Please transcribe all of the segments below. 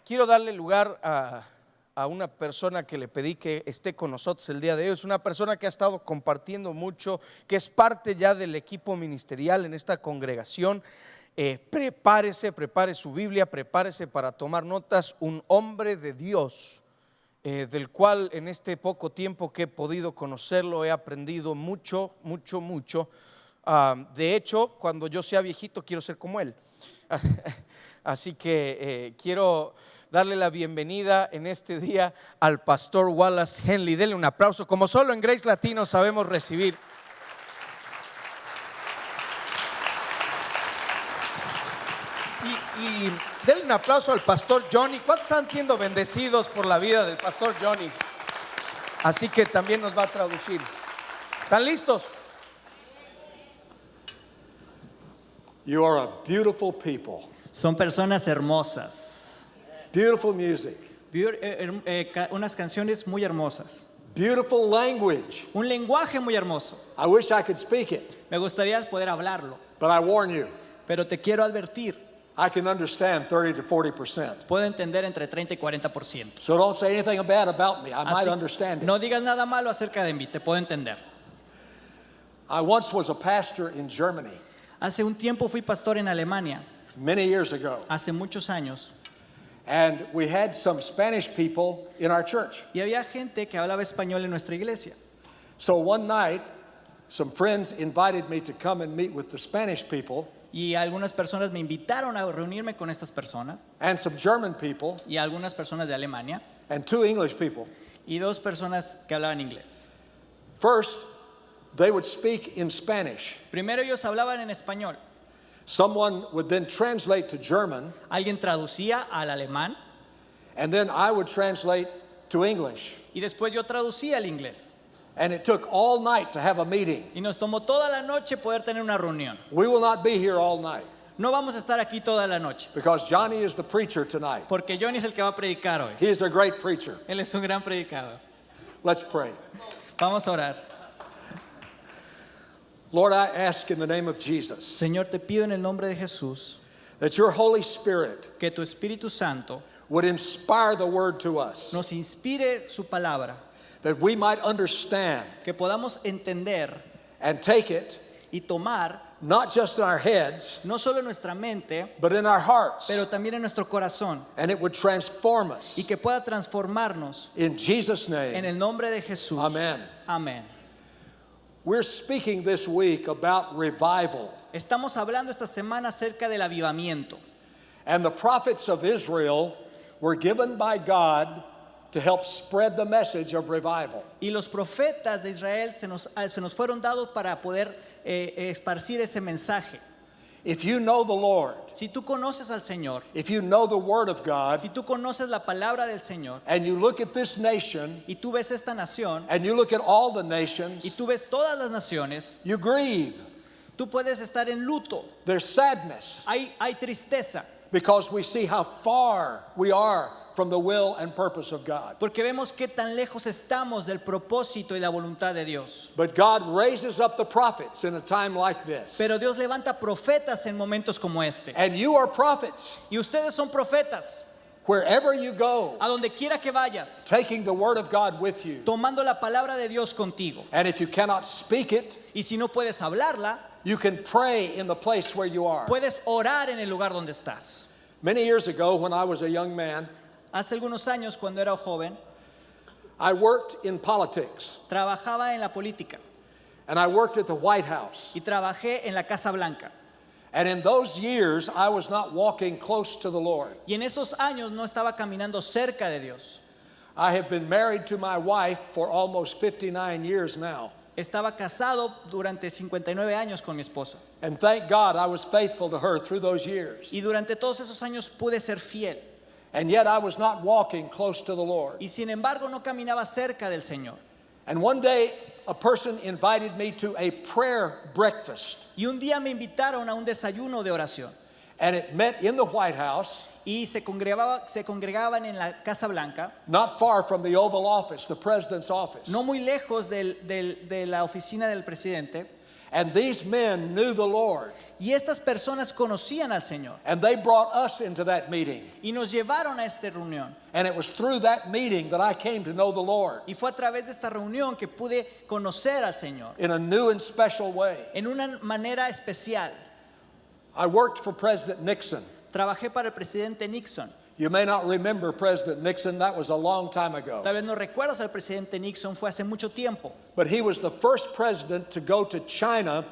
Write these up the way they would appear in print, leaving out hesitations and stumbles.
Quiero darle lugar a una persona que le pedí que esté con nosotros el día de hoy. Es una persona que ha estado compartiendo mucho, que es parte ya del equipo ministerial en esta congregación. Prepare su Biblia, prepárese para tomar notas. Un hombre de Dios, del cual en este poco tiempo que he podido conocerlo he aprendido mucho. De hecho, cuando yo sea viejito quiero ser como él. Así que quiero darle la bienvenida en este día al pastor Wallace Henley. Denle un aplauso, como solo en Grace Latino sabemos recibir. Y denle un aplauso al pastor Johnny. ¿Cuántos están siendo bendecidos por la vida del pastor Johnny? Así que también nos va a traducir. ¿Están listos? You are a beautiful people. Son personas hermosas. Beautiful music. Unas canciones muy hermosas. Beautiful language. Un lenguaje muy hermoso. I wish I could speak it, Me gustaría poder hablarlo, but I warn you, pero te quiero advertir. I can understand 30 to 40%. Puedo entender entre 30 y 40%. So don't say anything bad about me. I might Así, understand it. no digas nada malo acerca de mí, te puedo entender. I once was a pastor in Germany Hace un tiempo fui pastor en Alemania, many years ago, hace muchos años, and we had some Spanish people in our church. y había gente que hablaba español en nuestra iglesia. So one night, some friends invited me to come and meet with the Spanish people Y algunas personas me invitaron a reunirme con estas personas, and some German people y algunas personas de Alemania, and two English people. y dos personas que hablaban inglés. First, they would speak in Spanish. Primero ellos hablaban en español. Someone would then translate to German, Alguien traducía al alemán and then I would translate to English. y después yo traducía al inglés. And it took all night to have a meeting. Y nos tomó toda la noche poder tener una reunión. We will not be here all night No vamos a estar aquí toda la noche, because Johnny is the preacher tonight. porque Johnny es el que va a predicar hoy. He is a great preacher. Él es un gran predicador. Let's pray. Vamos a orar. Lord, I ask in the name of Jesus Señor, te pido en el nombre de Jesús that your Holy Spirit que tu Espíritu Santo would inspire the word to us, nos inspire su palabra, that we might understand que podamos entender and take it y tomar not just in our heads, no solo en nuestra mente, but in our hearts, pero también en nuestro corazón, and it would transform us. y que pueda transformarnos In Jesus' en name, el nombre de Jesús. amen. Amén. We're speaking this week about revival. Estamos hablando esta semana acerca del avivamiento. And the prophets of Israel were given by God to help spread the message of revival. Y los profetas de Israel se nos fueron dados para poder esparcir ese mensaje. If you know the Lord, Si tú conoces al Señor, if you know the Word of God, si tú conoces la palabra del Señor, and you look at this nation, y tú ves esta nación, and you look at all the y nations, tú ves todas las naciones, you grieve. tú puedes estar en luto. There's sadness Hay tristeza, because we see how far we are from the will and purpose of God. porque vemos qué tan lejos estamos del propósito y la voluntad de Dios. But God raises up the prophets in a time like this. Pero Dios levanta profetas en momentos como este. And you are prophets. Y ustedes son profetas, Wherever you go, a donde quiera que vayas, taking the Word of God with you. tomando la palabra de Dios contigo. And if you cannot speak it, Y si no puedes hablarla, you can pray in the place where you are. puedes orar en el lugar donde estás. Many years ago, when I was a young man, Hace algunos años, cuando era joven, I worked in politics, trabajaba en la política and I worked at the White House. y trabajé en la Casa Blanca. And in those years, I was not walking close to the Lord. Y en esos años no estaba caminando cerca de Dios. I have been married to my wife for almost 59 years now. Estaba casado durante 59 años con mi esposa. And thank God I was faithful to her through those years. Y durante todos esos años pude ser fiel. And yet I was not walking close to the Lord. Y sin embargo no caminaba cerca del Señor. And one day, a person invited me to a prayer breakfast. Y un día me invitaron a un desayuno de oración. And it met in the White House, Y se congregaban en la Casa Blanca, not far from the Oval Office, the president's office. no muy lejos de la oficina del presidente. And these men knew the Lord. Y estas personas conocían al Señor And they brought us into that meeting. y nos llevaron a esta reunión. And it was through that meeting that I came to know the Lord Y fue a través de esta reunión que pude conocer al Señor in a new and special way. en una manera especial. I worked for President Nixon. Trabajé para el presidente Nixon. You may not remember President Nixon. That was a long time ago. Tal vez no recuerdas al presidente Nixon, fue hace mucho tiempo. But he was the first president to go to China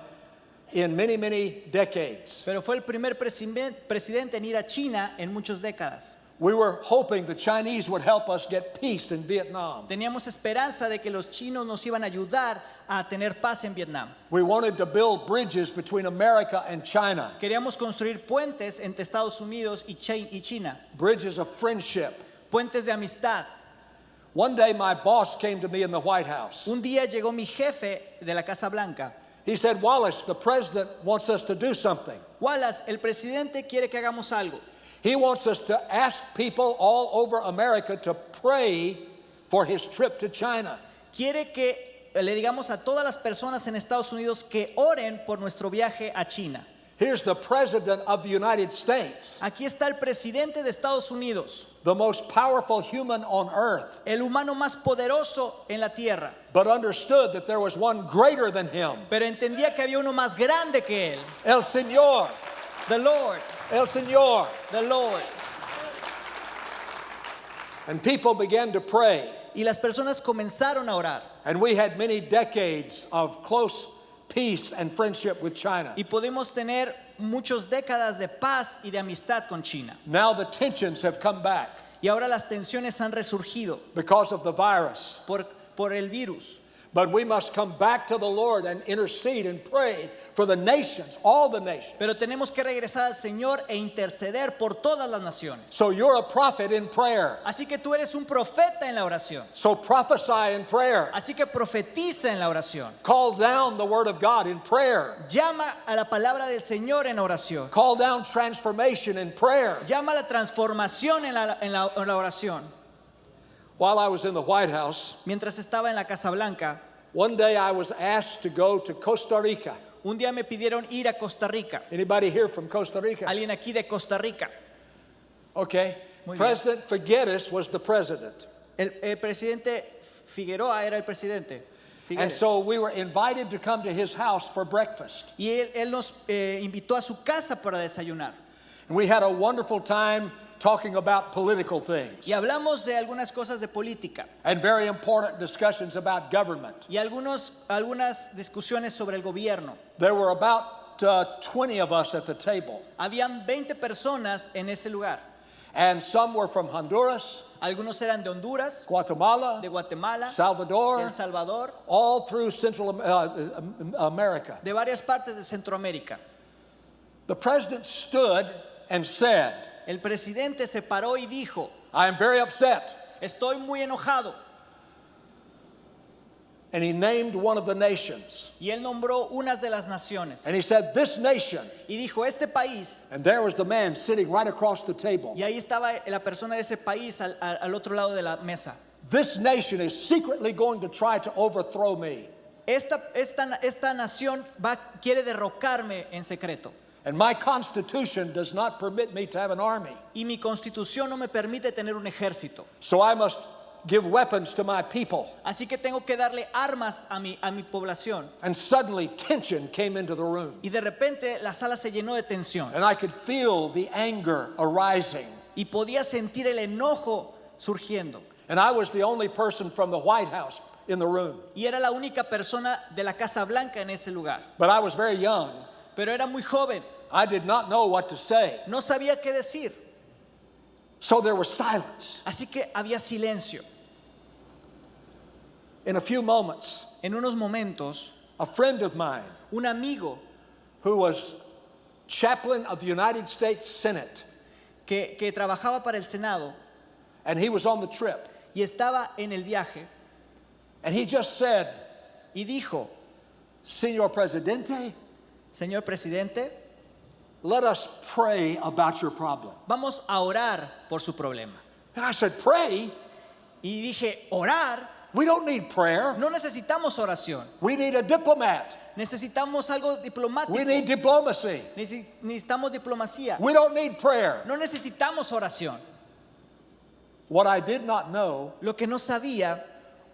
in many, many decades. Pero fue el primer presidente en ir a China en muchas décadas. We were hoping the Chinese would help us get peace in Vietnam. Teníamos esperanza de que los chinos nos iban a ayudar a tener paz en Vietnam. We wanted to build bridges between America and China, Queríamos construir puentes entre Estados Unidos y China, bridges of friendship. puentes de amistad. One day my boss came to me in the White House. Un día llegó mi jefe de la Casa Blanca. He said, Wallace, the president wants us to do something. Wallace, el presidente quiere que hagamos algo. He wants us to ask people all over America to pray for his trip to China. Quiere que le digamos a todas las personas en Estados Unidos que oren por nuestro viaje a China. Here's the president of the United States, Aquí está el presidente de Estados Unidos, the most powerful human on earth, el humano más poderoso en la tierra, but understood that there was one greater than him. pero entendía que había uno más grande que él. El Señor, The Lord, El Señor. the Lord. And people began to pray. Y las personas comenzaron a orar. And we had many decades of close peace and friendship with China. Y pudimos tener muchas décadas de paz y de amistad con China. Now the tensions have come back Y ahora las tensiones han resurgido because of the virus. por el virus. But we must come back to the Lord and intercede and pray for the nations, all the nations. Pero tenemos que regresar al Señor e interceder por todas las naciones. So you're a prophet in prayer. Así que tú eres un profeta en la oración. So prophesy in prayer. Así que profetiza en la oración. Call down the word of God in prayer. Llama a la palabra del Señor en la oración. Call down transformation in prayer. Llama a la transformación en la oración. While I was in the White House, Mientras estaba en la Casa Blanca, one day I was asked to go to Costa Rica. un día me pidieron ir a Costa Rica. Anybody here from Costa Rica? Alguien aquí de Costa Rica. Okay. Muy bien. President Figueres was the president. El presidente Figueroa era el presidente. And Figueres. so we were invited to come to his house for breakfast. Y él nos invitó a su casa para desayunar. And we had a wonderful time talking about political things Y hablamos de algunas cosas de política and very important discussions about government. y algunas discusiones sobre el gobierno. There were about 20 of us at the table, Habían 20 personas en ese lugar. and some were from Honduras, Algunos eran de Honduras, Guatemala, de Guatemala, Salvador, de El Salvador, all through Central America. de varias partes de Centroamérica. The president stood and said, El presidente se paró y dijo, I am very upset. estoy muy enojado. And he named one of the nations. Y él nombró unas de las naciones. And he said, this nation. Y dijo, este país, And there was the man sitting right across the table. y ahí estaba la persona de ese país al otro lado de la mesa. This nation is secretly going to try to overthrow me. Esta nación quiere derrocarme en secreto. And my constitution does not permit me to have an army. Y mi constitución no me permite tener un ejército. So I must give weapons to my people. Así que tengo que darle armas a mi población. And suddenly tension came into the room. Y de repente la sala se llenó de tensión. And I could feel the anger arising. Y podía sentir el enojo surgiendo. And I was the only person from the White House in the room. Y era la única persona de la Casa Blanca en ese lugar. But I was very young. Pero era muy joven. I did not know what to say. No sabía qué decir. So there was silence. Así que había silencio. In a few moments, En unos momentos, a friend of mine un amigo who was chaplain of the United States Senate, que trabajaba para el Senado and he was on the trip, y estaba en el viaje and he just said, y dijo, Señor Presidente, señor presidente, let us pray about your problem. vamos a orar por su problema. And I said, pray? Y dije, ¿orar? We don't need prayer. No necesitamos oración. We need a diplomat. Necesitamos algo diplomático. We need diplomacy. Necesitamos diplomacia. We don't need prayer. No necesitamos oración. What I did not know Lo que no sabía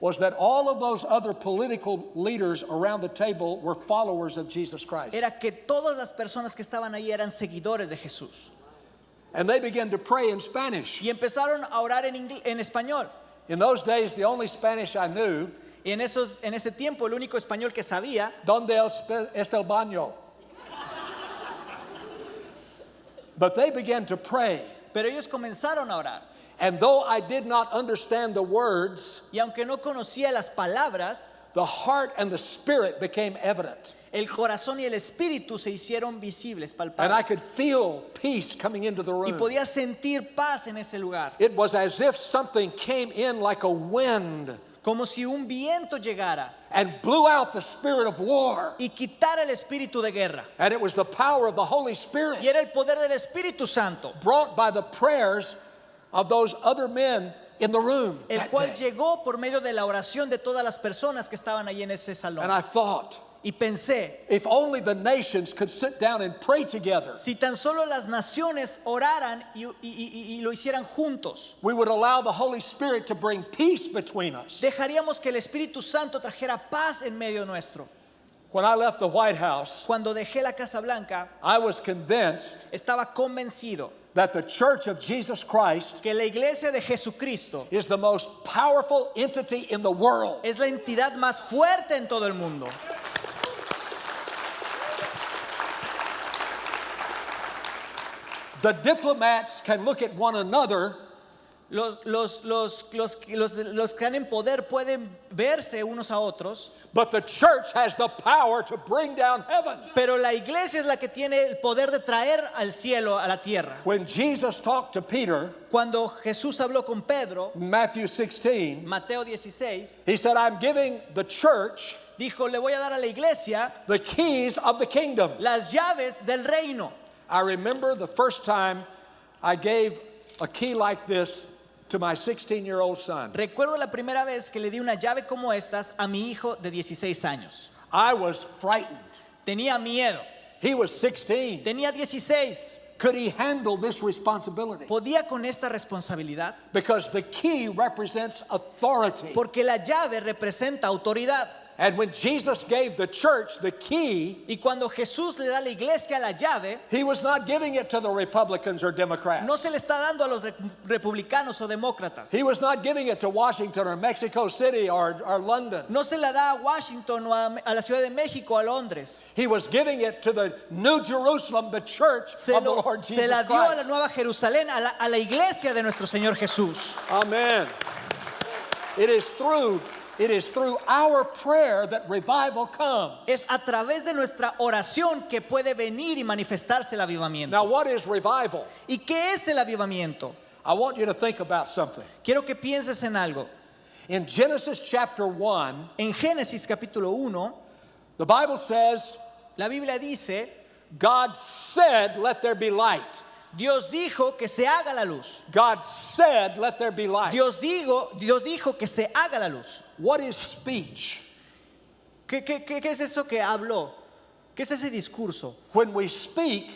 was that all of those other political leaders around the table were followers of Jesus Christ. era que todas las personas que estaban ahí eran seguidores de Jesús. And they began to pray in Spanish. Y empezaron a orar en español. In those days, the only Spanish I knew, Y en ese tiempo el único español que sabía, ¿Dónde está el baño? But they began to pray. pero ellos comenzaron a orar. And though I did not understand the words, Y aunque no conocía las palabras, the heart and the spirit became evident. el corazón y el espíritu se hicieron visibles, And I palpables. could feel peace coming into the Y room. podía sentir paz en ese lugar. It was as if something came in like a wind Como si un viento llegara and blew out the spirit of war. y quitara el espíritu de guerra. And it was the power of the Holy Spirit Y era el poder del Espíritu Santo, brought by the prayers of those other men in the room. el that cual day. llegó por medio de la oración de todas las personas que estaban ahí en ese And salón. I thought, Y pensé, if only the nations could sit down and pray together, si tan solo las naciones oraran y lo hicieran juntos, we would allow the Holy Spirit to bring peace between us. dejaríamos que el Espíritu Santo trajera paz en medio nuestro. When I left the White House, Cuando dejé la Casa Blanca, I was convinced estaba convencido that the Church of Jesus Christ que la Iglesia de Jesucristo is the most powerful entity in the world. es la entidad más fuerte en todo el mundo. The diplomats can look at one another Los que han en poder pueden verse unos a otros, but the church has the power to bring down heaven. pero la iglesia es la que tiene el poder de traer al cielo a la tierra. When Jesus talked to Peter, Cuando Jesús habló con Pedro, in Matthew 16, Mateo 16, he said, I'm giving the church dijo, le voy a dar a la iglesia the keys of the kingdom. las llaves del reino. I remember the first time I gave a key like this to my 16-year-old son. Recuerdo la primera vez que le di una llave como estas a mi hijo de 16 años. I was frightened. Tenía miedo, He was 16. tenía 16. Could he handle this responsibility? ¿Podía con esta responsabilidad? Because the key represents authority. Porque la llave representa autoridad. And when Jesus gave the church the key, Y cuando Jesús le da a la iglesia la llave, he was not giving it to the Republicans or Democrats. no se le está dando a los republicanos o demócratas. He was not giving it to Washington or Mexico City or London. No se la da a Washington o a la Ciudad de México o a Londres. He was giving it to the New Jerusalem, the church of the Lord Se Jesus la dio a la Christ. Nueva Jerusalén, a la iglesia de nuestro Señor Jesús. Amen. It is through our prayer that revival comes. Es a través de nuestra oración que puede venir y manifestarse el avivamiento. Now, what is revival? ¿Y qué es el avivamiento? I want you to think about something. Quiero que pienses en algo. In Genesis chapter 1, En Génesis capítulo 1, the Bible says, la Biblia dice, God said, let there be light. Dios dijo que se haga la luz. God said, let there be light. Dios dijo que se haga la luz. What is speech? ¿Qué es eso que habló? ¿Qué es ese discurso? When we speak,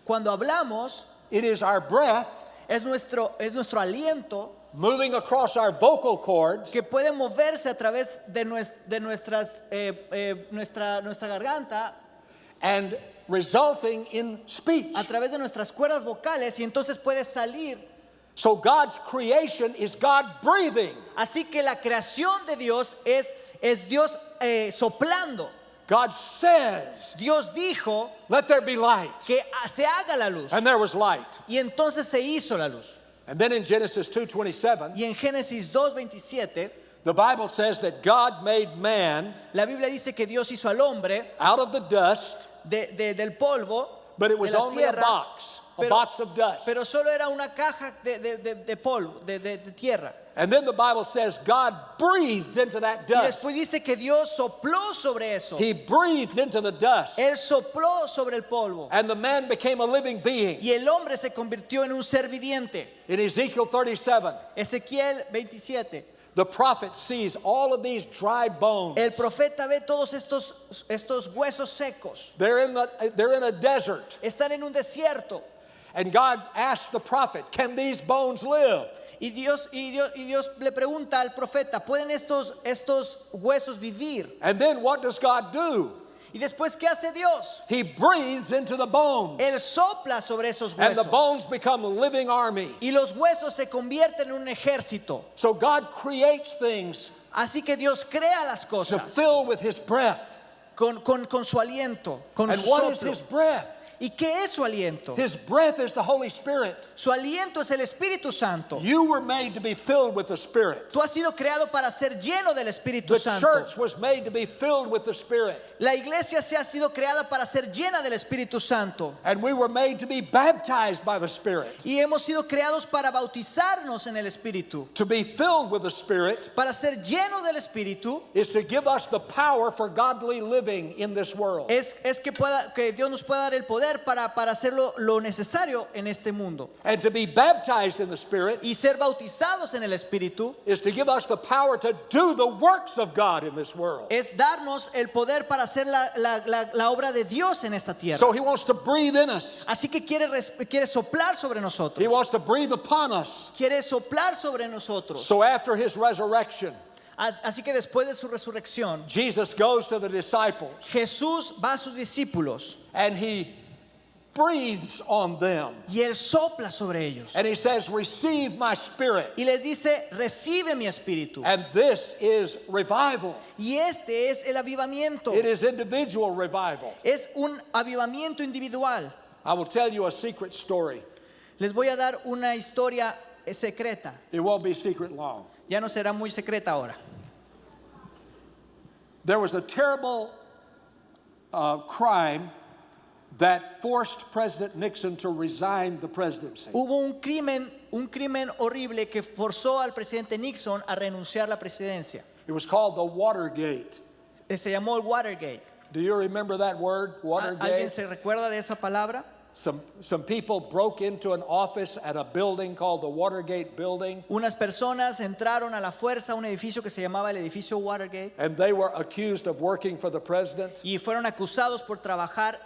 Cuando hablamos, it is our breath es nuestro aliento moving across our vocal cords que puede moverse a través de nuestra garganta, and resulting in speech. a través de nuestras cuerdas vocales, y entonces puede salir. So God's creation is God breathing. Así que la creación de Dios es Dios soplando. God says, Dios dijo let there be light. que se haga la luz. And there was light. Y entonces se hizo la luz. And then in Genesis 2:27, Y en Génesis 2:27, the Bible says that God made man la Biblia dice que Dios hizo al hombre out of the dust, del polvo, but it de was la only a tierra, box of dust. pero solo era una caja de polvo, de tierra. And then the Bible says God breathed into that Y dust. después dice que Dios sopló sobre eso. He breathed into the dust. Él sopló sobre el polvo. And the man became a living being. Y el hombre se convirtió en un ser viviente. In Ezekiel 37, Ezequiel 27. The prophet sees all of these dry bones. El profeta ve todos estos huesos secos. They're in a desert. Están en un desierto. And God asked the prophet, can these bones live? Y Dios le pregunta al profeta, ¿pueden estos huesos vivir? And then what does God do? Y después, ¿qué hace Dios? He breathes into the bones. Él sopla sobre esos And the huesos. bones become a living army. Y los huesos se convierten en un ejército. So God creates things Así que Dios crea las to cosas fill with his breath. con su aliento, con And su what is soplo. his breath? ¿Y qué es su aliento? His breath is the Holy Spirit. Su aliento es el Espíritu Santo. You were made to be filled with the Spirit. Tú has sido creado para ser lleno del Espíritu The Santo. church was made to be filled with the Spirit. La iglesia se ha sido creada para ser llena del Espíritu Santo. And we were made to be baptized by the Spirit. Y hemos sido creados para bautizarnos en el Espíritu. To be filled with the Spirit Para ser lleno del Espíritu is to give us the power for godly living in this world. es que Dios nos pueda dar el poder para hacer lo necesario en este mundo. And to be baptized in the Spirit Y ser bautizados en el Espíritu is to give us the power to do the works of God in this world. es darnos el poder para hacer la obra de Dios en esta tierra. So he wants to breathe in us. Así que quiere soplar sobre He nosotros. wants to breathe upon us. Quiere soplar sobre nosotros. So after his resurrection, Así que después de su resurrección, Jesus goes to the disciples Jesús va a sus discípulos and he breathes on them. y él sopla sobre ellos. And he says, receive my spirit. Y les dice, recibe mi espíritu. And this is revival. Y este es el avivamiento. It is individual revival. Es un avivamiento individual. I will tell you a secret story. Les voy a dar una historia secreta. It won't be secret long. Ya no será muy secreta ahora. There was a terrible crime that forced President Nixon to resign the presidency. Hubo un crimen horrible que forzó al presidente Nixon a renunciar a la presidencia. It was called the Watergate. Se llamó el Watergate. Do you remember that word, ¿Alguien Watergate? se recuerda de esa palabra? Some people broke into an office at a building called the Watergate Building, Unas personas entraron a la fuerza a un edificio que se llamaba el edificio Watergate and they were accused of working for the president. y fueron acusados por trabajar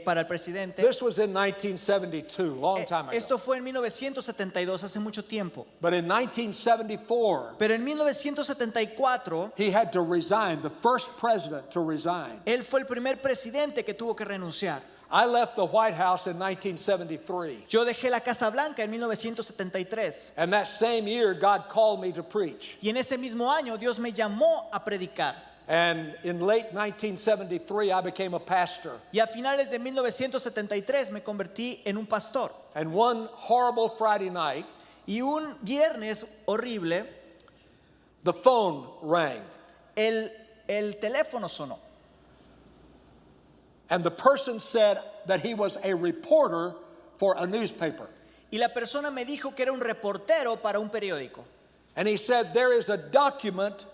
para el presidente. This was in 1972, long time ago. Esto fue en 1972, hace mucho tiempo. But in 1974, Pero en 1974, he had to resign, the first president to resign. él fue el primer presidente que tuvo que renunciar. I left the White House in 1973. Yo dejé la Casa Blanca en 1973 And that same year, God called me to preach. y en ese mismo año Dios me llamó a predicar. And in late 1973, I became a pastor. Y a finales de 1973 me convertí en un pastor. And one horrible Friday night, Y un viernes horrible, the phone rang. el teléfono sonó. And the person said that he was a reporter for a newspaper. Y la persona me dijo que era un reportero para un periódico. And he said, there is a document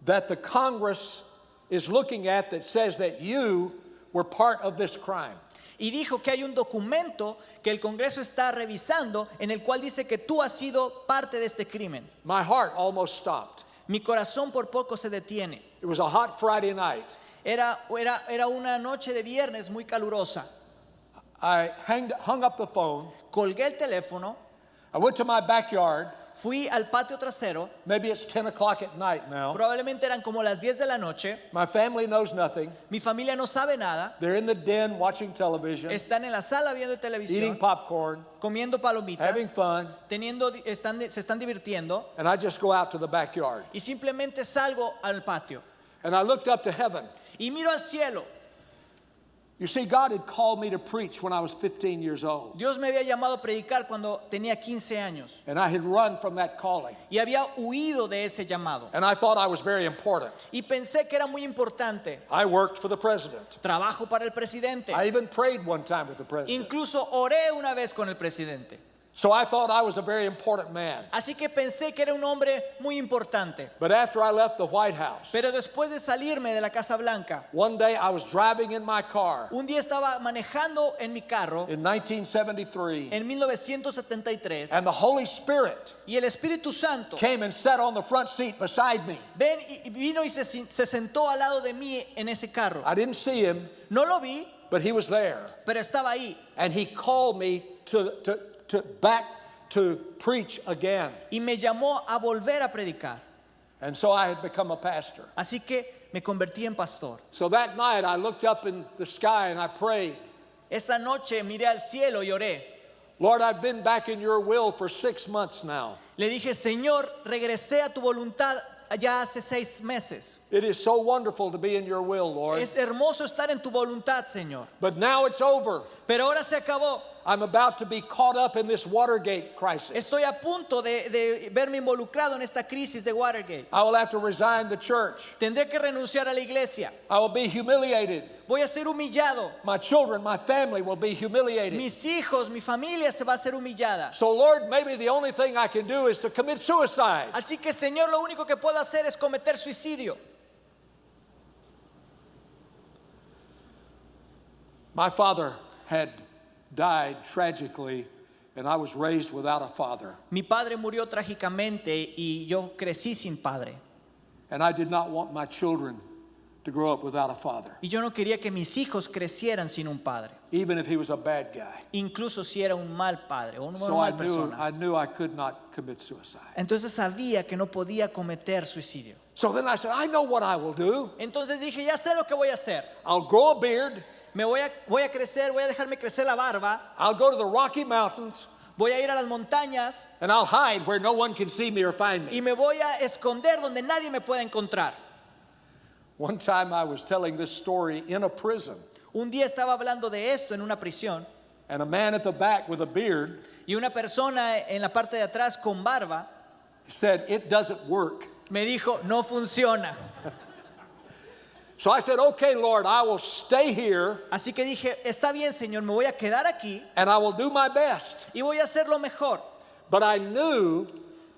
that the Congress is looking at that says that you were part of this crime. Y dijo que hay un documento que el Congreso está revisando en el cual dice que tú has sido parte de este crimen. My heart almost stopped. Mi corazón por poco se detiene. It was a hot Friday night. Era una noche de viernes muy calurosa. I hung up the phone. Colgué el teléfono, I went to my backyard. fui al patio trasero. Maybe it's 10 o'clock at night now. Probablemente eran como las 10 de la noche. My family knows nothing. Mi familia no sabe nada. They're in the den watching television, Están en la sala viendo eating televisión, popcorn, comiendo palomitas, having fun, se están divirtiendo. and I just go out to the backyard. Y simplemente salgo al patio And I looked up to heaven. y miro al cielo. You see, God had called me to preach when I was 15 years old. Dios me había llamado a predicar cuando tenía 15 años And I had run from that calling. y había huido de ese llamado. And I thought I was very important. Y pensé que era muy importante. I worked for the president. Trabajo para el presidente. I even prayed one time with the president. Incluso oré una vez con el presidente. So I thought I was a very important man. Así que pensé que era un hombre muy importante. But after I left the White House, Pero después de salirme de la Casa Blanca, one day I was driving in my car un día estaba manejando en mi carro in 1973, en 1973 and the Holy Spirit y el Espíritu Santo came and sat on the front seat beside me. vino y se sentó al lado de mí en ese carro. I didn't see him, No lo vi, but he was there. pero estaba ahí. And he called me back to preach again. Y me llamó a volver a predicar. And so I had become a pastor. Así que me convertí en pastor. So that night I looked up in the sky and I prayed, Esa noche miré al cielo y oré. Lord, I've been back in your will for 6 months now. Le dije, Señor, regresé a tu voluntad ya hace 6 meses. It is so wonderful to be in your will, Lord. Es hermoso estar en tu voluntad, Señor. But now it's over. Pero ahora se acabó. I'm about to be caught up in this Watergate crisis. Estoy a punto de verme involucrado en esta crisis de Watergate. I will have to resign the church. Tendré que renunciar a la iglesia. I will be humiliated. Voy a ser humillado. My children, my family will be humiliated. Mis hijos, mi familia se va a ser humillada. So, Lord, maybe the only thing I can do is to commit suicide. Así que, Señor, lo único que puedo hacer es cometer suicidio. My father had died tragically, and I was raised without a father. Mi padre murió trágicamente y yo crecí sin padre. And I did not want my children to grow up without a father, Y yo no quería que mis hijos crecieran sin un padre, even if he was a bad guy. incluso si era un mal padre o una So mal persona. I knew I could not commit suicide. Entonces sabía que no podía cometer suicidio. So then I said, I know what I will do. Entonces dije, ya sé lo que voy a hacer. I'll grow a beard. Voy a crecer, voy a dejarme crecer la barba. I'll go to the Rocky Mountains, Voy a ir a las montañas and I'll hide where no one can see me or find me. y me voy a esconder donde nadie me pueda encontrar. One time I was telling this story in a prison, Un día estaba hablando de esto en una prisión and a man at the back with a beard y una persona en la parte de atrás con barba said, "It doesn't work." me dijo, no funciona. So I said, "Okay, Lord, I will stay here Así que dije, está bien, Señor, me voy a quedar aquí and I will do my best." y voy a hacer lo mejor. But I knew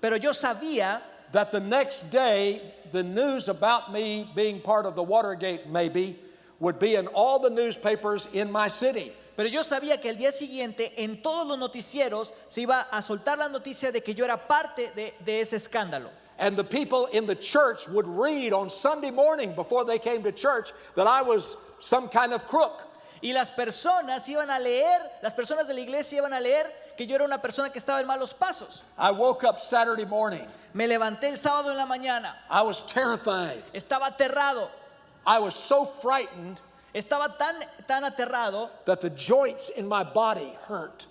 Pero yo sabía that the next day, the news about me being part of the Watergate maybe would be in all the newspapers in my city. Pero yo sabía que el día siguiente en todos los noticieros se iba a soltar la noticia de que yo era parte de ese escándalo. And the people in the church would read on Sunday morning before they came to church that I was some kind of crook. Y las personas iban a leer, las personas de la iglesia iban a leer que yo era una persona que estaba en malos pasos. I woke up Saturday morning. Me levanté el sábado en la mañana, I was terrified. estaba aterrado, I was so frightened estaba tan aterrado that the joints in my body hurt.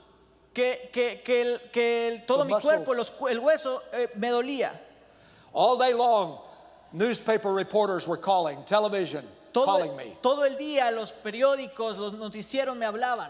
todo The mi cuerpo, muscles. el hueso me dolía. All day long, newspaper reporters were calling, television calling me. Todo el día los periódicos, los noticieros me hablaban.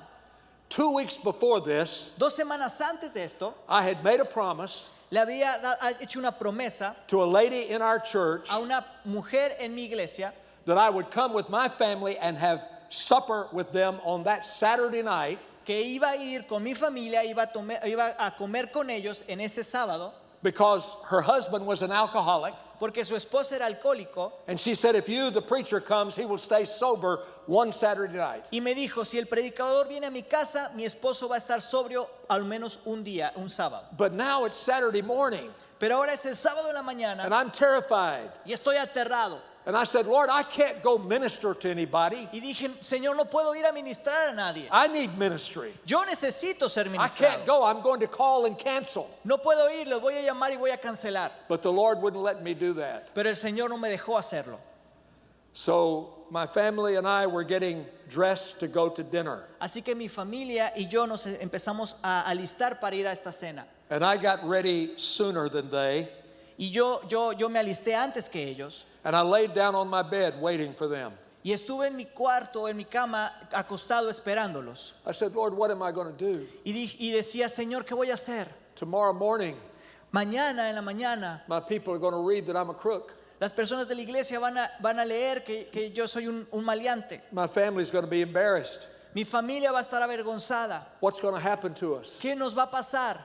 2 weeks before this, 2 semanas antes de esto, I had made a promise le había hecho una promesa to a lady in our church a una mujer en mi iglesia that I would come with my family and have supper with them on that Saturday night, que iba a ir con mi familia, iba a comer con ellos en ese sábado, because her husband was an alcoholic. porque su esposo era alcohólico. And she said, if you, the preacher, comes, he will stay sober one Saturday night. Y me dijo, si el predicador viene a mi casa, mi esposo va a estar sobrio al menos un día, un sábado. But now it's Saturday morning, Pero ahora es el sábado en la mañana and I'm terrified. y estoy aterrado. And I said, Lord, I can't go minister to anybody. Y dije, Señor, no puedo ir a ministrar a nadie. I need ministry. Yo necesito ser I can't ministrado. go. I'm going to call and cancel. No puedo ir, los voy a llamar y voy a cancelar. But the Lord wouldn't let me do that. Pero el Señor no me dejó hacerlo. So my family and I were getting dressed to go to dinner. Así que mi familia y yo nos empezamos a alistar para ir a esta cena. And I got ready sooner than they. Y yo me alisté antes que ellos. And I laid down on my bed waiting for them. Y estuve en mi cuarto, en mi cama, acostado esperándolos. I said, Lord, what am I going to do? Y decía, Señor, ¿qué voy a hacer? Tomorrow morning, Mañana, en la mañana, my people are going to read that I'm a crook. las personas de la iglesia van a leer que yo soy un maleante. My family's going to be embarrassed. Mi familia va a estar avergonzada. What's going to happen to us? ¿Qué nos va a pasar?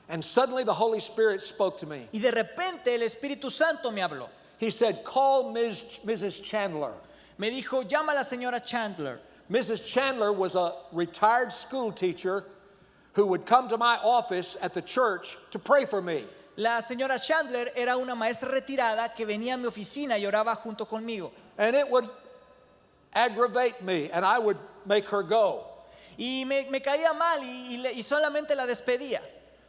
And suddenly the Holy Spirit spoke to me. Y de repente el Espíritu Santo me habló. He said, call Mrs. Chandler. Me dijo, llama a la señora Chandler. Mrs. Chandler was a retired school teacher who would come to my office at the church to pray for me. La señora Chandler era una maestra retirada que venía a mi oficina y oraba junto conmigo. And it would aggravate me, and I would make her go. Y me caía mal y solamente la despedía.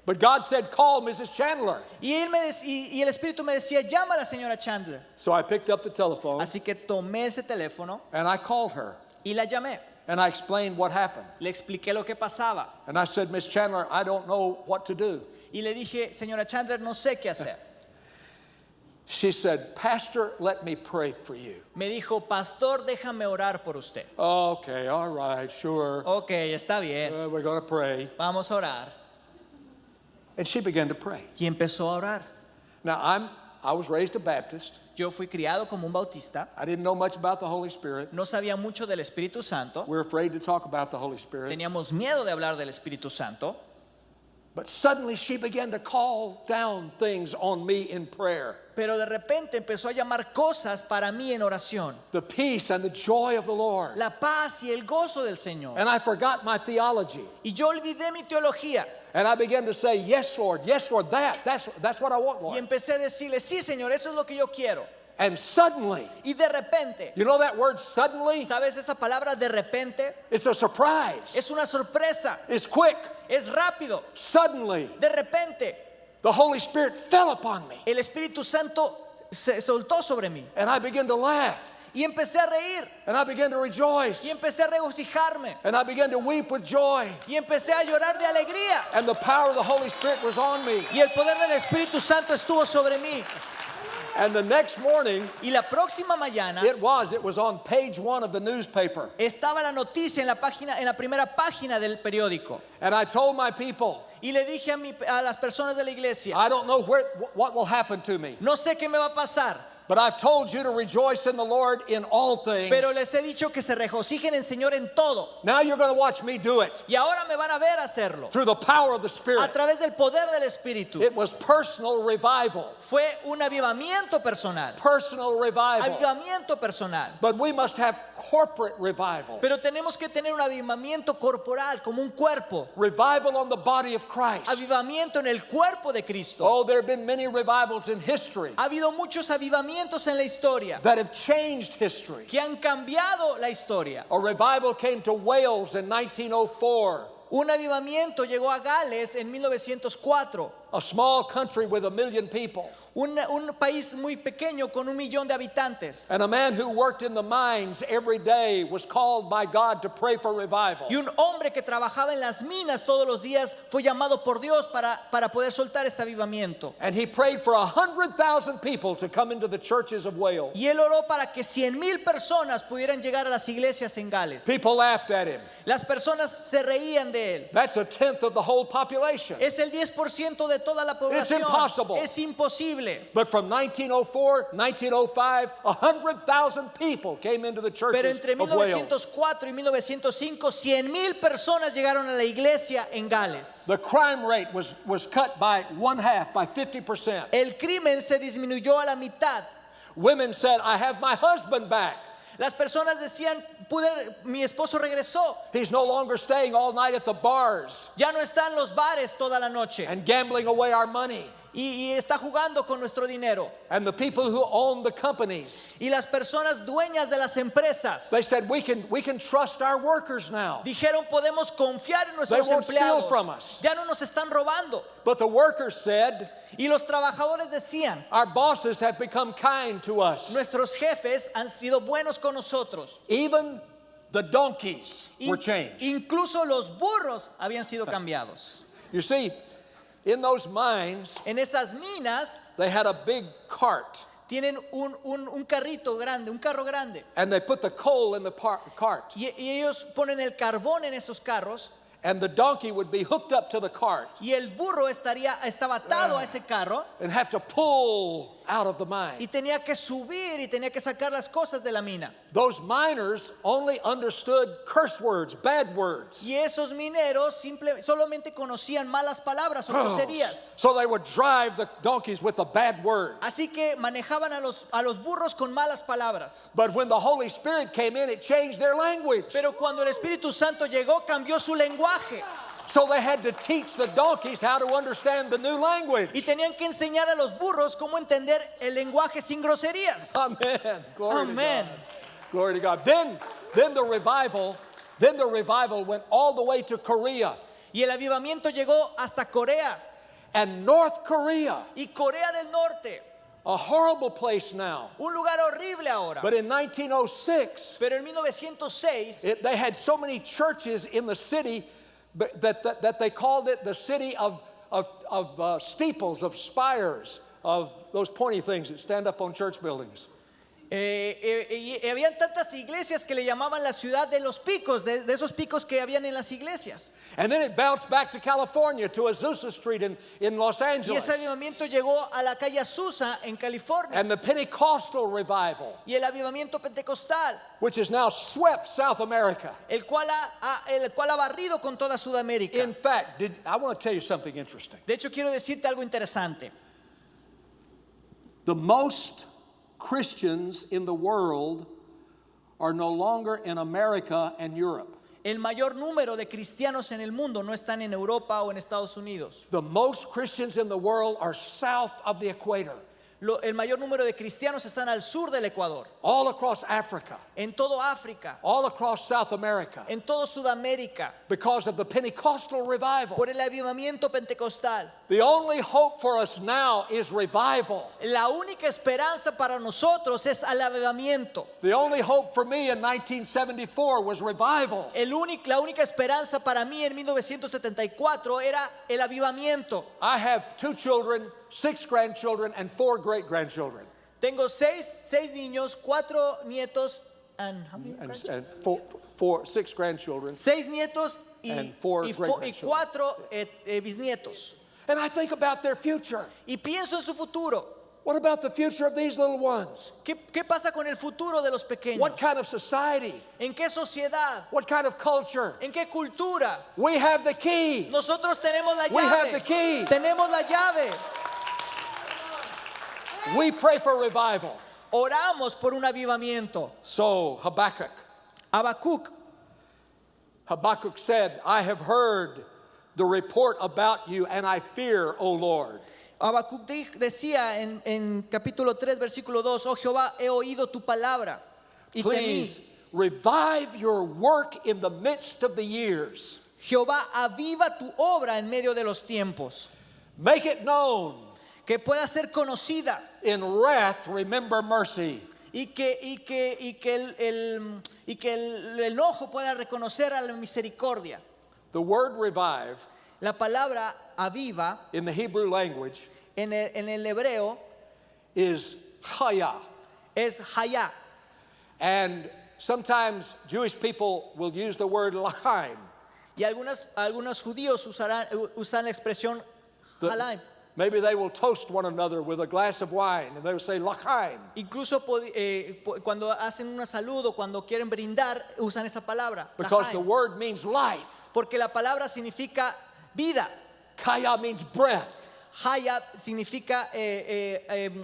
But God said, call Mrs. Chandler. Y el Espíritu me decía, llama a la señora Chandler. So I picked up the telephone, Así que tomé ese teléfono and I called her, y la llamé. and I explained what happened. Le expliqué lo que pasaba. And I said, Miss Chandler, I don't know what to do. Y le dije, señora Chandler, no sé qué hacer. She said, Pastor, let me pray for you. Me dijo, pastor, déjame orar por usted. Okay, all right, sure. Ok, está bien, We're going to pray. vamos a orar. And she began to pray. Y empezó a orar. Now, I was raised a Baptist. Yo fui criado como un bautista. I didn't know much about the Holy Spirit. No sabía mucho del Espíritu Santo. We're afraid to talk about the Holy Spirit. Teníamos miedo de hablar del Espíritu Santo. But suddenly she began to call down things on me in prayer. Pero de repente empezó a llamar cosas para mí en oración. The peace and the joy of the Lord. La paz y el gozo del Señor. And I forgot my theology. Y yo olvidé mi teología. And I began to say, yes, Lord, that's what I want, Y Lord. empecé a decirle, sí, Señor, eso es lo que yo quiero. And suddenly, Y de repente, you know that word suddenly? ¿sabes esa palabra de repente? It's a surprise. Es una sorpresa, It's quick. es rápido. Suddenly, De repente, the Holy Spirit fell upon me. el Espíritu Santo se soltó sobre mí. And I began to laugh. Y empecé a reír, And I began to rejoice. y empecé a regocijarme, And I began to weep with joy. y empecé a llorar de alegría. And the power of the Holy Spirit was on me. Y el poder del Espíritu Santo estuvo sobre mí. And the next morning, Y la próxima mañana it was on page 1 of the newspaper. estaba la noticia en la primera página del periódico. And I told my people, Y le dije a las personas de la iglesia, I don't know what will happen to me, no sé qué me va a pasar, but I've told you to rejoice in the Lord in all things. pero les he dicho que se regocijen en el Señor en todo. Now you're going to watch me do it Y ahora me van a ver hacerlo through the power of the a Spirit. través del poder del Espíritu. It was personal revival. Fue un avivamiento personal. Personal revival. Avivamiento personal. But we must have corporate revival. Pero tenemos que tener un avivamiento corporal, como un cuerpo. Revival on the body of Christ. Avivamiento en el cuerpo de Cristo. Oh, there have been many revivals in history Ha habido muchos avivamientos en la historia that have changed history. que han cambiado la historia. A revival came to Wales in 1904, Un avivamiento llegó a Gales en 1904. a small country with 1 million people. Un país muy pequeño con 1 millón de habitantes. And a man who worked in the mines every day was called by God to pray for revival. Y un hombre que trabajaba en las minas todos los días fue llamado por Dios para poder soltar este avivamiento. And he prayed for 100,000 people to come into the churches of Wales. Y él oró para que 100,000 personas pudieran llegar a las iglesias en Gales. People laughed at him. Las personas se reían de él. That's a tenth of the whole population. Es el 10% de toda la población. impossible. Es imposible. But from 1904, 1905, 100,000 people came into the churches Pero entre of Wales. 1904 y 1905, 100,000 personas llegaron a la iglesia en Gales. The crime rate was cut by 1/2, by 50%. El crimen se disminuyó a la mitad. Women said, I have my husband back. Las personas decían, mi esposo regresó. He's no longer staying all night at the bars Ya no está en los bares toda la noche. and gambling away our money. Y está jugando con nuestro dinero. And the people who own the companies, Y las personas dueñas de las empresas they said, we can trust our workers now. dijeron, podemos confiar en nuestros They won't steal empleados. from us. Ya no nos están robando. But the workers said, Y los trabajadores decían, our bosses have become kind to us. nuestros jefes han sido buenos con nosotros. Even the donkeys were changed. Incluso los burros habían sido cambiados. You see, in those mines, En esas minas they had a big cart, tienen un carrito grande, un carro grande. and they put the coal in the cart, Y ellos ponen el carbón en esos carros. and the donkey would be hooked up to the cart Y el burro estaba atado a ese carro. and have to pull out of the Y mine. tenía que subir y tenía que sacar las cosas de la mina. Those miners only understood curse words, bad words. Y esos mineros solamente conocían malas palabras o groserías. So they would drive the donkeys with the bad words. Así que manejaban a los burros con malas palabras. But when the Holy Spirit came in, it changed their language. Pero cuando el Espíritu Santo llegó, cambió su lenguaje. So they had to teach the donkeys how to understand the new language. Y tenían que enseñar a los burros cómo entender el lenguaje sin groserías. Amen. Glory Amen. to God. Glory to God. Then the revival went all the way to Korea. Y el avivamiento llegó hasta Corea And North Korea, y Corea del Norte, a horrible place now. un lugar horrible ahora. But in 1906, Pero en 1906 they had so many churches in the city that they called it the city of steeples, of spires, of those pointy things that stand up on church buildings. habían tantas iglesias que le llamaban la ciudad de los picos, de esos picos que habían en las iglesias. And then it bounced back to California, to Azusa Street in Los Y Angeles. ese avivamiento llegó a la calle Azusa en California. And the Pentecostal revival, Y el avivamiento pentecostal, which has now swept South America. el cual ha barrido con toda Sudamérica. In fact, I want to tell you something interesting. De hecho, quiero decirte algo interesante. The most Christians in the world are no longer in America and Europe. El mayor número de cristianos en el mundo no están en Europa o en Estados Unidos. The most Christians in the world are south of the equator, El mayor número de cristianos están al sur del Ecuador, all across Africa, en todo África, all across South America, en todo Sudamérica, because of the Pentecostal revival. por el avivamiento pentecostal. The only hope for us now is revival. La única esperanza para nosotros es el avivamiento. The only hope for me in 1974 was revival. La única esperanza para mí en 1974 era el avivamiento. I have 2 children, 6 grandchildren, and 4 great-grandchildren. Tengo seis niños, 4 nietos, and how many grandchildren? And 6 grandchildren. 6 nietos And 4 y great-grandchildren. 4 bisnietos. And I think about their future. Y pienso en su futuro. What about the future of these little ones? ¿Qué pasa con el futuro de los pequeños? What kind of society? ¿En qué sociedad? What kind of culture? ¿En qué cultura? We have the key. Nosotros tenemos la We have llave. the key. Tenemos la llave. We pray for revival. Oramos por un avivamiento. So Habacuc Habakkuk said, I have heard the report about you and I fear, O Lord. Habacuc decía en capítulo 3, versículo 2, oh Jehová, he oído tu palabra y temí. Please revive your work in the midst of the years. Jehová, aviva tu obra en medio de los tiempos, Make it known. que pueda ser conocida In wrath, remember mercy. y que el enojo pueda reconocer a la misericordia. The word revive La palabra aviva in the Hebrew language en el hebreo is chaya. es hayá. And sometimes Jewish people will use the word lachaim. Y algunos judíos usan la expresión halaim. Maybe they will toast one another with a glass of wine and they will say lachaim. Incluso cuando hacen una salud o cuando quieren brindar usan esa palabra. Because the lahaim. word means life. Porque la palabra significa vida. Kaya means breath. Haya significa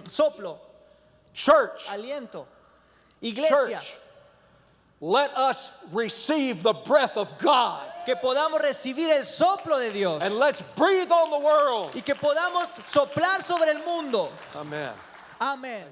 soplo, Church. aliento. Iglesia. Church. Let us receive the breath of God. Que podamos recibir el soplo de Dios. And let's breathe on the world. Y que podamos soplar sobre el mundo. Amen. Amén.